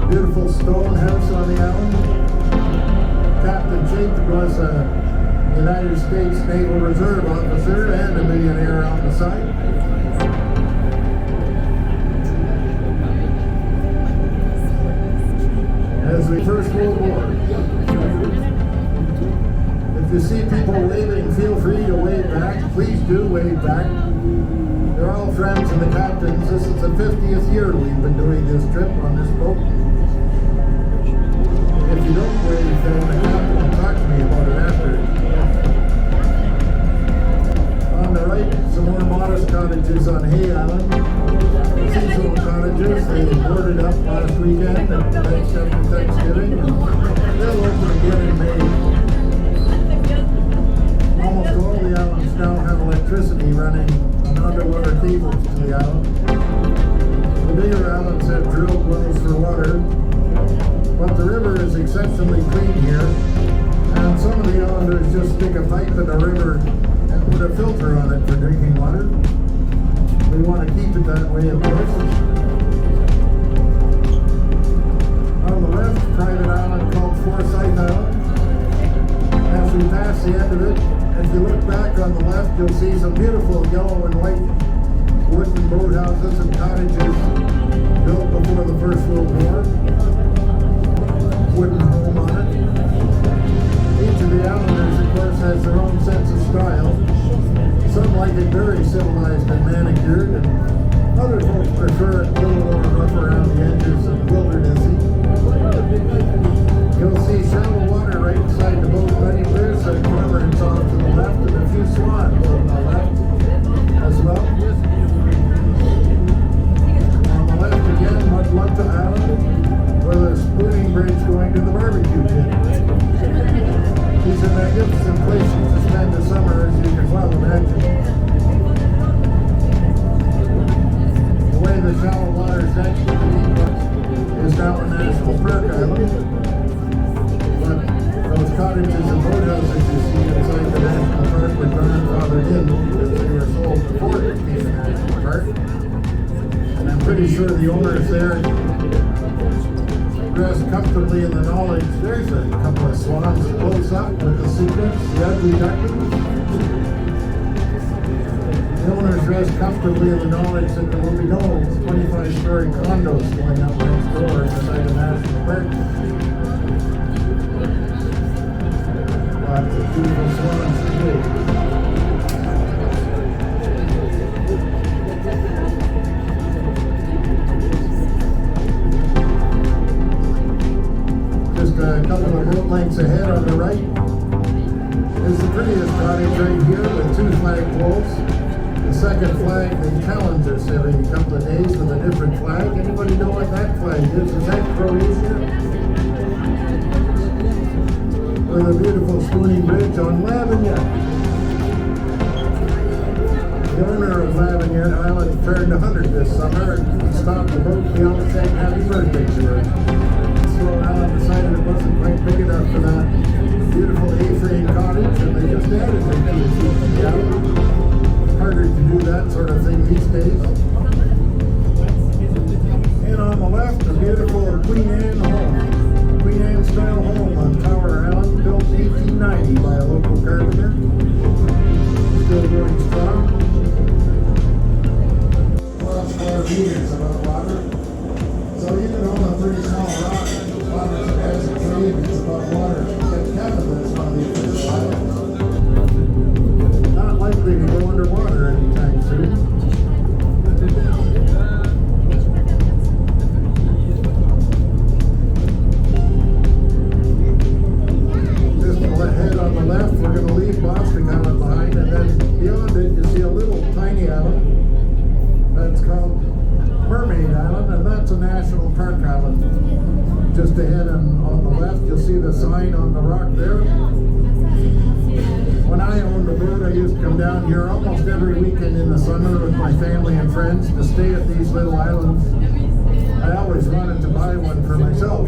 beautiful stone house on the island. Captain Jake was a United States Naval Reserve officer and a millionaire on the side. As the First World War. If you see people waving, feel free to wave back. Please do wave back. They're all friends of the captains. This is the 50th year we've been doing this trip on this boat. If you don't wave, then the captain will talk to me about it after. On the right, some more modest cottages on Hay Island. Seasonal cottages. They boarded up last weekend and thanks after Thanksgiving. They'll open again in May. Almost all the islands now have electricity running on underwater cables to the island. The bigger islands have drilled wells for water, but the river is exceptionally clean here, and some of the islanders just stick a pipe in the river and put a filter on it for drinking water. We want to keep it that way, of course. On the left, private island called Forsyth Island. As we pass the end of it, if you look back on the left, you'll see some beautiful yellow and white wooden boathouses and cottages built before the First World War. Wooden home on it. Each of the islanders, of course, has their own sense of style. Some like it very civilized and manicured, and other folks prefer it a little more rough around the edges and wildernessy. You'll see shallow water right inside the boat, but there's a cormorant off to the left and a few swans on the left as well. On the left again, Mudlutta Island, with a spooning bridge going to the barbecue pit. These are magnificent places to spend the summer, as you can well imagine. The way the shallow water is actually is now a national park island. But those cottages and boathouses you see inside the national park were grandfathered in because they were sold before it became a national park. And I'm pretty sure the owners there rest comfortably in the knowledge. There's a couple of swans close up with the sequence, the ugly ducklings. The owners rest comfortably in the knowledge that there will be no 25-story condos going up next door inside the national park. Lots of beautiful swans today. A couple of boat lengths ahead on the right is the prettiest cottage right here with two flagpoles. The second flag, they challenge us every couple of days with a different flag. Anybody know what that flag is? Is that Croatia? With a beautiful spooning bridge on Lavignet. The owner of Lavignet Island turned 100 this summer and he stopped the boat beyond saying happy birthday to her. Island decided it wasn't quite big enough for that beautiful A-frame cottage, and they just added it to the island. Harder to do that sort of thing these days. And on the left, a beautiful Queen Anne home. Queen Anne style home on Tower Island, built in 1890 by a local carpenter. Still going strong. 12 square meters of water. So even on a pretty small rock, water has a trade, it's about water. Canada is one of the official islands. Not likely to go underwater anytime soon. Just ahead on the left, we're going to leave Boston Island behind, and then beyond it you see a little tiny island that's called Mermaid Island, and that's a national park island. Just ahead and on the left, you'll see the sign on the rock there. When I owned a boat, I used to come down here almost every weekend in the summer with my family and friends to stay at these little islands. I always wanted to buy one for myself.